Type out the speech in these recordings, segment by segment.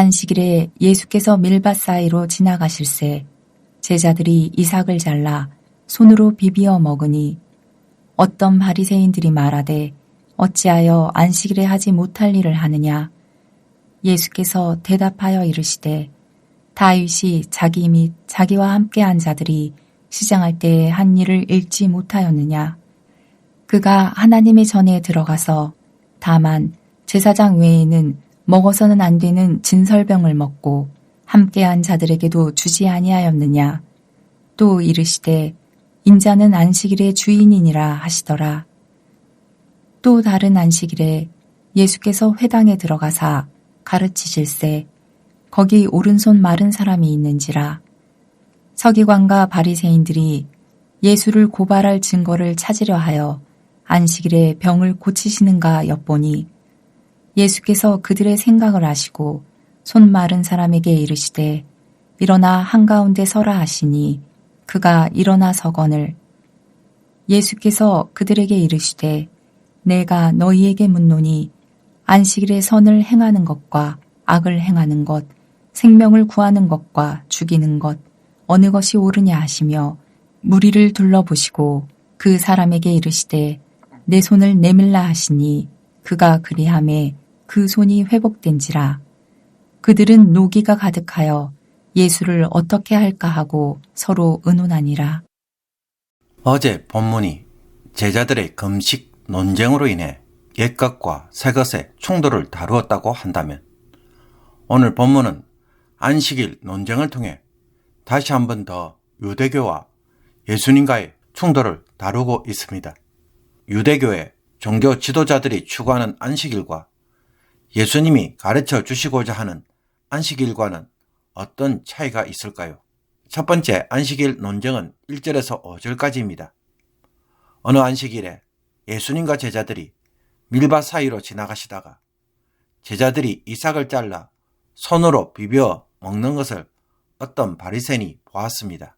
안식일에 예수께서 밀밭 사이로 지나가실새 제자들이 이삭을 잘라 손으로 비비어 먹으니 어떤 바리새인들이 말하되 어찌하여 안식일에 하지 못할 일을 하느냐. 예수께서 대답하여 이르시되 다윗이 자기 및 자기와 함께한 자들이 시장할 때에 한 일을 읽지 못하였느냐. 그가 하나님의 전에 들어가서 다만 제사장 외에는 먹어서는 안 되는 진설병을 먹고 함께한 자들에게도 주지 아니하였느냐. 또 이르시되 인자는 안식일의 주인이니라 하시더라. 또 다른 안식일에 예수께서 회당에 들어가사 가르치실새 거기 오른손 마른 사람이 있는지라. 서기관과 바리새인들이 예수를 고발할 증거를 찾으려 하여 안식일에 병을 고치시는가 엿보니 예수께서 그들의 생각을 아시고 손 마른 사람에게 이르시되 일어나 한가운데 서라 하시니 그가 일어나 서거늘. 예수께서 그들에게 이르시되 내가 너희에게 묻노니 안식일에 선을 행하는 것과 악을 행하는 것, 생명을 구하는 것과 죽이는 것 어느 것이 옳으냐 하시며 무리를 둘러보시고 그 사람에게 이르시되 내 손을 내밀라 하시니 그가 그리하매 그 손이 회복된지라. 그들은 노기가 가득하여 예수를 어떻게 할까 하고 서로 의논하니라. 어제 본문이 제자들의 금식 논쟁으로 인해 옛것과 새것의 충돌을 다루었다고 한다면 오늘 본문은 안식일 논쟁을 통해 다시 한 번 더 유대교와 예수님과의 충돌을 다루고 있습니다. 유대교의 종교 지도자들이 추구하는 안식일과 예수님이 가르쳐 주시고자 하는 안식일과는 어떤 차이가 있을까요? 첫 번째 안식일 논쟁은 1절에서 5절까지입니다. 어느 안식일에 예수님과 제자들이 밀밭 사이로 지나가시다가 제자들이 이삭을 잘라 손으로 비벼 먹는 것을 어떤 바리새인이 보았습니다.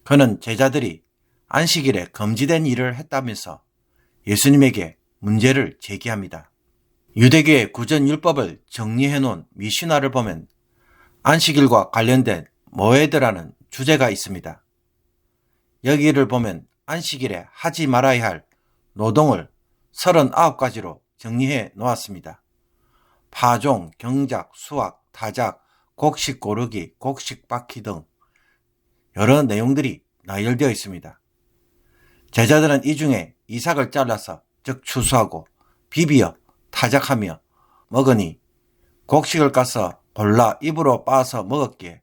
그는 제자들이 안식일에 금지된 일을 했다면서 예수님에게 문제를 제기합니다. 유대교의 구전율법을 정리해 놓은 미시나를 보면 안식일과 관련된 모에드라는 주제가 있습니다. 여기를 보면 안식일에 하지 말아야 할 노동을 39가지로 정리해 놓았습니다. 파종, 경작, 수확, 타작, 곡식 고르기, 곡식 빻기 등 여러 내용들이 나열되어 있습니다. 제자들은 이 중에 이삭을 잘라서 즉 추수하고 비비어 타작하며 먹으니 곡식을 까서 골라 입으로 빻아서 먹었기에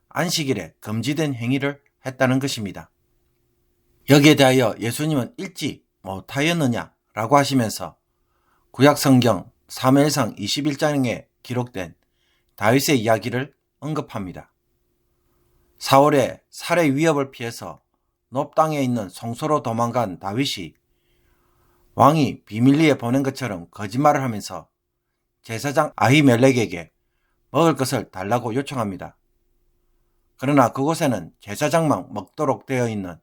안식일에 금지된 행위를 했다는 것입니다. 여기에 대하여 예수님은 읽지 못하였느냐라고 하시면서 구약성경 사무엘상 21장에 기록된 다윗의 이야기를 언급합니다. 사울의 살해 위협을 피해서 높 땅에 있는 성소로 도망간 다윗이 왕이 비밀리에 보낸 것처럼 거짓말을 하면서 제사장 아히멜렉에게 먹을 것을 달라고 요청합니다. 그러나 그곳에는 제사장만 먹도록 되어 있는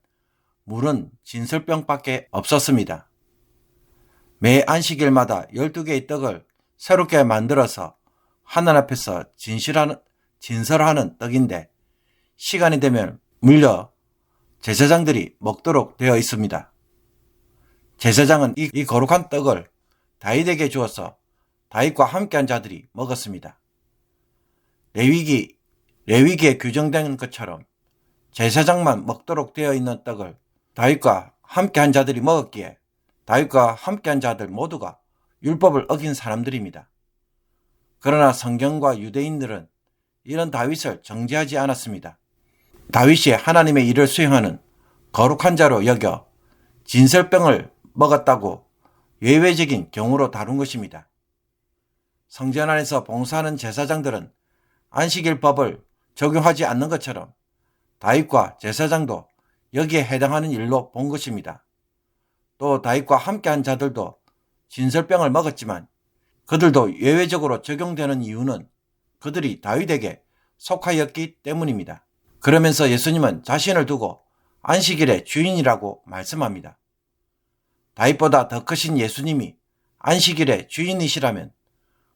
물은 진설병밖에 없었습니다. 매 안식일마다 12개의 떡을 새롭게 만들어서 하늘 앞에서 진설하는 떡인데 시간이 되면 물려 제사장들이 먹도록 되어 있습니다. 제사장은 이 거룩한 떡을 다윗에게 주어서 다윗과 함께한 자들이 먹었습니다. 레위기에 규정된 것처럼 제사장만 먹도록 되어 있는 떡을 다윗과 함께한 자들이 먹었기에 다윗과 함께한 자들 모두가 율법을 어긴 사람들입니다. 그러나 성경과 유대인들은 이런 다윗을 정죄하지 않았습니다. 다윗이 하나님의 일을 수행하는 거룩한 자로 여겨 진설병을 먹었다고 예외적인 경우로 다룬 것입니다. 성전 안에서 봉사하는 제사장들은 안식일 법을 적용하지 않는 것처럼 다윗과 제사장도 여기에 해당하는 일로 본 것입니다. 또 다윗과 함께한 자들도 진설병을 먹었지만 그들도 예외적으로 적용되는 이유는 그들이 다윗에게 속하였기 때문입니다. 그러면서 예수님은 자신을 두고 안식일의 주인이라고 말씀합니다. 다윗보다 더 크신 예수님이 안식일의 주인이시라면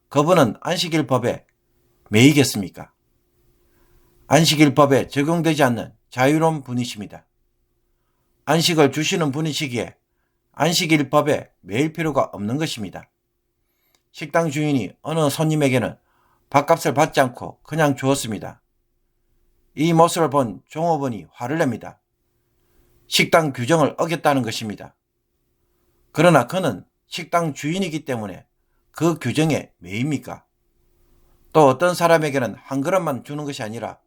그분은 안식일 법에 매이겠습니까? 안식일법에 적용되지 않는 자유로운 분이십니다. 안식을 주시는 분이시기에 안식일법에 매일 필요가 없는 것입니다. 식당 주인이 어느 손님에게는 밥값을 받지 않고 그냥 주었습니다. 이 모습을 본 종업원이 화를 냅니다. 식당 규정을 어겼다는 것입니다. 그러나 그는 식당 주인이기 때문에 그 규정에 매입니까? 또 어떤 사람에게는 한 그릇만 주는 것이 아니라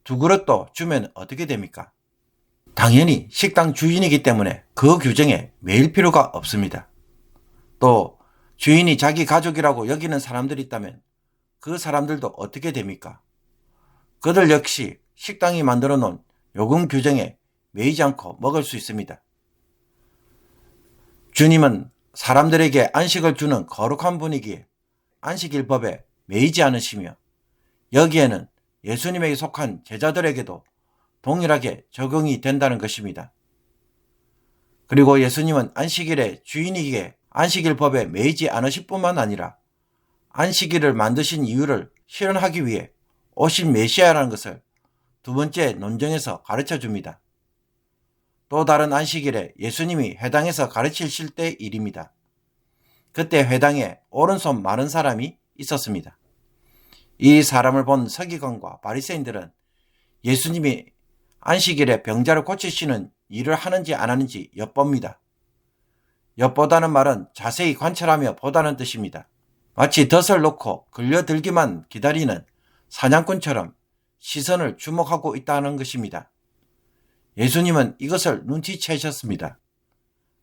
두 그릇도 주면 어떻게 됩니까? 당연히 식당 주인이기 때문에 그 규정에 매일 필요가 없습니다. 또 주인이 자기 가족이라고 여기는 사람들이 있다면 그 사람들도 어떻게 됩니까? 그들 역시 식당이 만들어 놓은 요금 규정에 매이지 않고 먹을 수 있습니다. 주님은 사람들에게 안식을 주는 거룩한 분이기에 안식일법에 매이지 않으시며 여기에는 예수님에게 속한 제자들에게도 동일하게 적용이 된다는 것입니다. 그리고 예수님은 안식일의 주인이기에 안식일법에 매이지 않으실 뿐만 아니라 안식일을 만드신 이유를 실현하기 위해 오신 메시아라는 것을 두 번째 논정에서 가르쳐 줍니다. 또 다른 안식일에 예수님이 회당에서 가르치실 때 일입니다. 그때 회당에 오른손 마른 사람이 있었습니다. 이 사람을 본 서기관과 바리새인들은 예수님이 안식일에 병자를 고치시는 일을 하는지 안 하는지 엿봅니다. 엿보다는 말은 자세히 관찰하며 보다는 뜻입니다. 마치 덫을 놓고 걸려들기만 기다리는 사냥꾼처럼 시선을 주목하고 있다는 것입니다. 예수님은 이것을 눈치채셨습니다.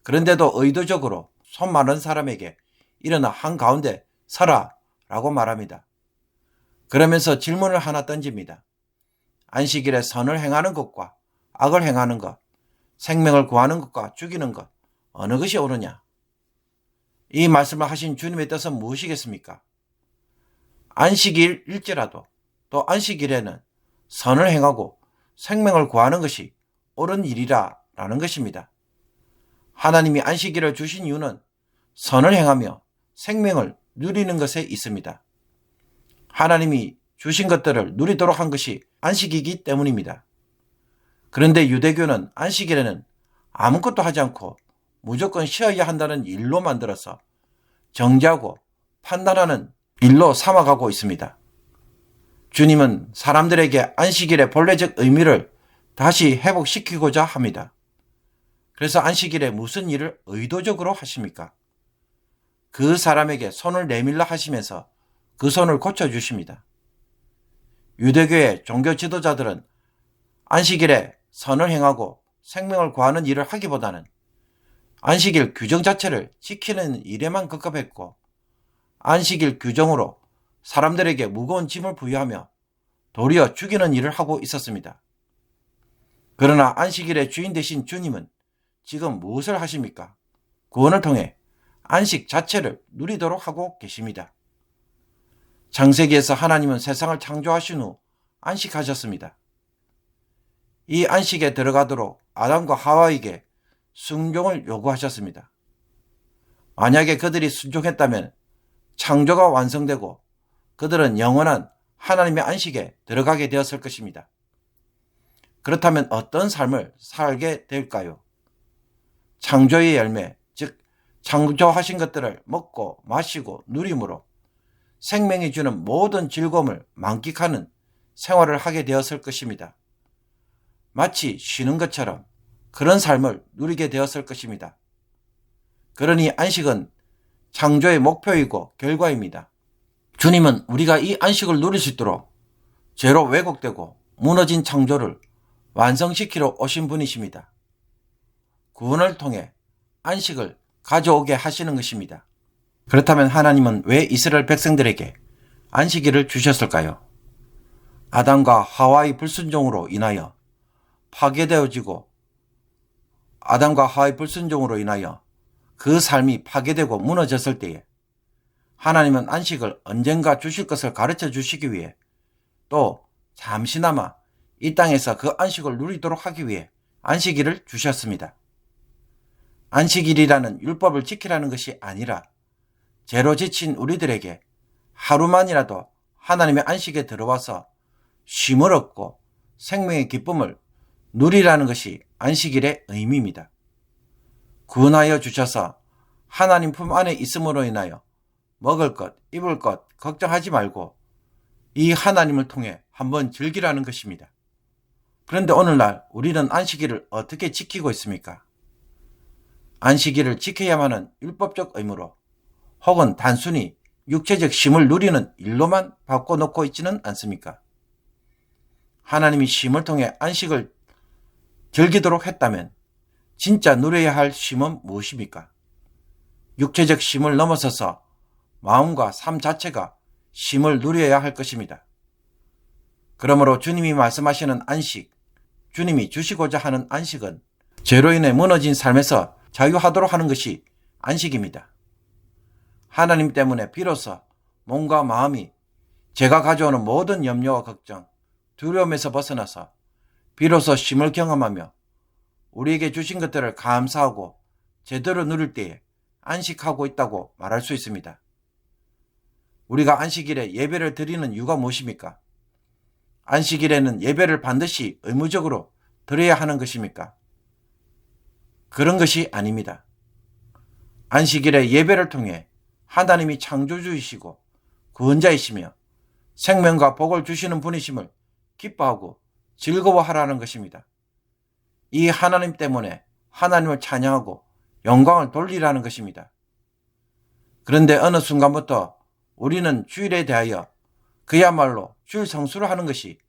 그런데도 의도적으로 손 마른 사람에게 일어나 한가운데 서라 라고 말합니다. 그러면서 질문을 하나 던집니다. 안식일에 선을 행하는 것과 악을 행하는 것, 생명을 구하는 것과 죽이는 것, 어느 것이 옳으냐? 이 말씀을 하신 주님의 뜻은 무엇이겠습니까? 안식일일지라도 또 안식일에는 선을 행하고 생명을 구하는 것이 옳은 일이라는 것입니다. 하나님이 안식일을 주신 이유는 선을 행하며 생명을 누리는 것에 있습니다. 하나님이 주신 것들을 누리도록 한 것이 안식이기 때문입니다. 그런데 유대교는 안식일에는 아무것도 하지 않고 무조건 쉬어야 한다는 일로 만들어서 정죄하고 판단하는 일로 삼아가고 있습니다. 주님은 사람들에게 안식일의 본래적 의미를 다시 회복시키고자 합니다. 그래서 안식일에 무슨 일을 의도적으로 하십니까? 그 사람에게 손을 내밀라 하시면서 그 손을 고쳐주십니다. 유대교의 종교 지도자들은 안식일에 선을 행하고 생명을 구하는 일을 하기보다는 안식일 규정 자체를 지키는 일에만 급급했고 안식일 규정으로 사람들에게 무거운 짐을 부여하며 도리어 죽이는 일을 하고 있었습니다. 그러나 안식일의 주인 되신 주님은 지금 무엇을 하십니까? 구원을 통해 안식 자체를 누리도록 하고 계십니다. 창세기에서 하나님은 세상을 창조하신 후 안식하셨습니다. 이 안식에 들어가도록 아담과 하와에게 순종을 요구하셨습니다. 만약에 그들이 순종했다면 창조가 완성되고 그들은 영원한 하나님의 안식에 들어가게 되었을 것입니다. 그렇다면 어떤 삶을 살게 될까요? 창조의 열매, 즉 창조하신 것들을 먹고 마시고 누림으로 생명이 주는 모든 즐거움을 만끽하는 생활을 하게 되었을 것입니다. 마치 쉬는 것처럼 그런 삶을 누리게 되었을 것입니다. 그러니 안식은 창조의 목표이고 결과입니다. 주님은 우리가 이 안식을 누릴 수 있도록 죄로 왜곡되고 무너진 창조를 완성시키러 오신 분이십니다. 구원을 통해 안식을 가져오게 하시는 것입니다. 그렇다면 하나님은 왜 이스라엘 백성들에게 안식일을 주셨을까요? 아담과 하와의 불순종으로 인하여 파괴되어지고 아담과 하와의 불순종으로 인하여 그 삶이 파괴되고 무너졌을 때에 하나님은 안식을 언젠가 주실 것을 가르쳐 주시기 위해 또 잠시나마 이 땅에서 그 안식을 누리도록 하기 위해 안식일을 주셨습니다. 안식일이라는 율법을 지키라는 것이 아니라 죄로 지친 우리들에게 하루만이라도 하나님의 안식에 들어와서 쉼을 얻고 생명의 기쁨을 누리라는 것이 안식일의 의미입니다. 구원하여 주셔서 하나님 품 안에 있음으로 인하여 먹을 것, 입을 것 걱정하지 말고 이 하나님을 통해 한번 즐기라는 것입니다. 그런데 오늘날 우리는 안식일을 어떻게 지키고 있습니까? 안식일을 지켜야만 하는 율법적 의무로 혹은 단순히 육체적 쉼을 누리는 일로만 바꿔놓고 있지는 않습니까? 하나님이 쉼을 통해 안식을 즐기도록 했다면 진짜 누려야 할 쉼은 무엇입니까? 육체적 쉼을 넘어서서 마음과 삶 자체가 쉼을 누려야 할 것입니다. 그러므로 주님이 말씀하시는 안식, 주님이 주시고자 하는 안식은 죄로 인해 무너진 삶에서 자유하도록 하는 것이 안식입니다. 하나님 때문에 비로소 몸과 마음이 죄가 가져오는 모든 염려와 걱정, 두려움에서 벗어나서 비로소 쉼을 경험하며 우리에게 주신 것들을 감사하고 제대로 누릴 때에 안식하고 있다고 말할 수 있습니다. 우리가 안식일에 예배를 드리는 이유가 무엇입니까? 안식일에는 예배를 반드시 의무적으로 드려야 하는 것입니까? 그런 것이 아닙니다. 안식일에 예배를 통해 하나님이 창조주이시고 구원자이시며 생명과 복을 주시는 분이심을 기뻐하고 즐거워하라는 것입니다. 이 하나님 때문에 하나님을 찬양하고 영광을 돌리라는 것입니다. 그런데 어느 순간부터 우리는 주일에 대하여 그야말로 주일 성수를 하는 것이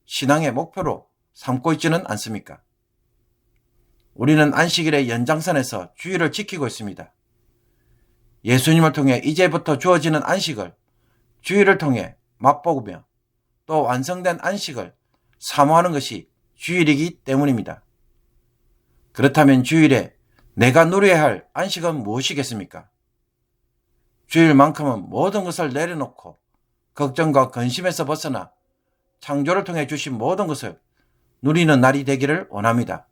신앙의 목표로 삼고 있지는 않습니까? 우리는 안식일의 연장선에서 주일을 지키고 있습니다. 예수님을 통해 이제부터 주어지는 안식을 주일을 통해 맛보며 또 완성된 안식을 사모하는 것이 주일이기 때문입니다. 그렇다면 주일에 내가 누려야 할 안식은 무엇이겠습니까? 주일만큼은 모든 것을 내려놓고 걱정과 근심에서 벗어나 창조를 통해 주신 모든 것을 누리는 날이 되기를 원합니다.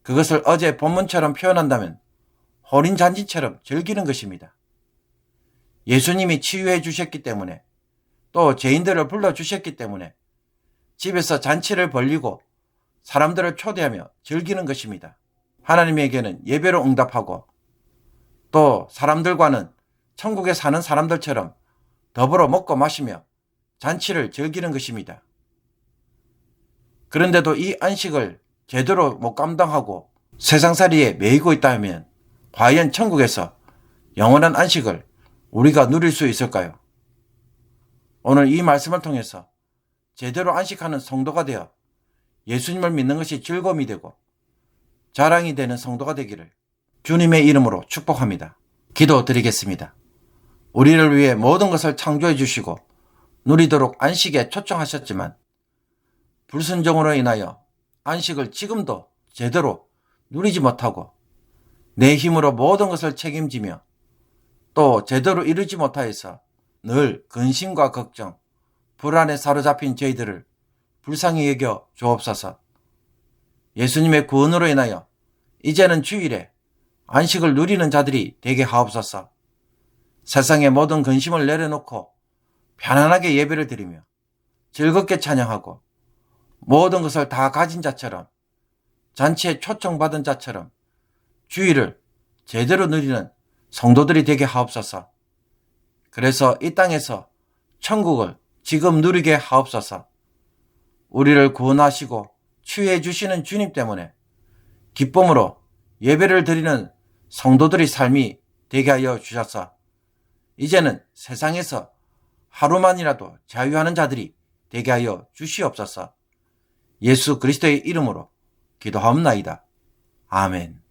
그것을 어제 본문처럼 표현한다면 호린잔치처럼 즐기는 것입니다. 예수님이 치유해 주셨기 때문에 또 죄인들을 불러주셨기 때문에 집에서 잔치를 벌리고 사람들을 초대하며 즐기는 것입니다. 하나님에게는 예배로 응답하고 또 사람들과는 천국에 사는 사람들처럼 더불어 먹고 마시며 잔치를 즐기는 것입니다. 그런데도 이 안식을 제대로 못 감당하고 세상살이에 매이고 있다 하면 과연 천국에서 영원한 안식을 우리가 누릴 수 있을까요? 오늘 이 말씀을 통해서 제대로 안식하는 성도가 되어 예수님을 믿는 것이 즐거움이 되고 자랑이 되는 성도가 되기를 주님의 이름으로 축복합니다. 기도드리겠습니다. 우리를 위해 모든 것을 창조해 주시고 누리도록 안식에 초청하셨지만 불순종으로 인하여 안식을 지금도 제대로 누리지 못하고 내 힘으로 모든 것을 책임지며 또 제대로 이루지 못하여서 늘 근심과 걱정, 불안에 사로잡힌 저희들을 불쌍히 여겨 주옵소서. 예수님의 구원으로 인하여 이제는 주일에 안식을 누리는 자들이 되게 하옵소서. 세상의 모든 근심을 내려놓고 편안하게 예배를 드리며 즐겁게 찬양하고 모든 것을 다 가진 자처럼 잔치에 초청받은 자처럼 주일을 제대로 누리는 성도들이 되게 하옵소서. 그래서 이 땅에서 천국을 지금 누리게 하옵소서. 우리를 구원하시고 치유해 주시는 주님 때문에 기쁨으로 예배를 드리는 성도들의 삶이 되게 하여 주셔서 이제는 세상에서 하루만이라도 자유하는 자들이 되게 하여 주시옵소서. 예수 그리스도의 이름으로 기도하옵나이다. 아멘.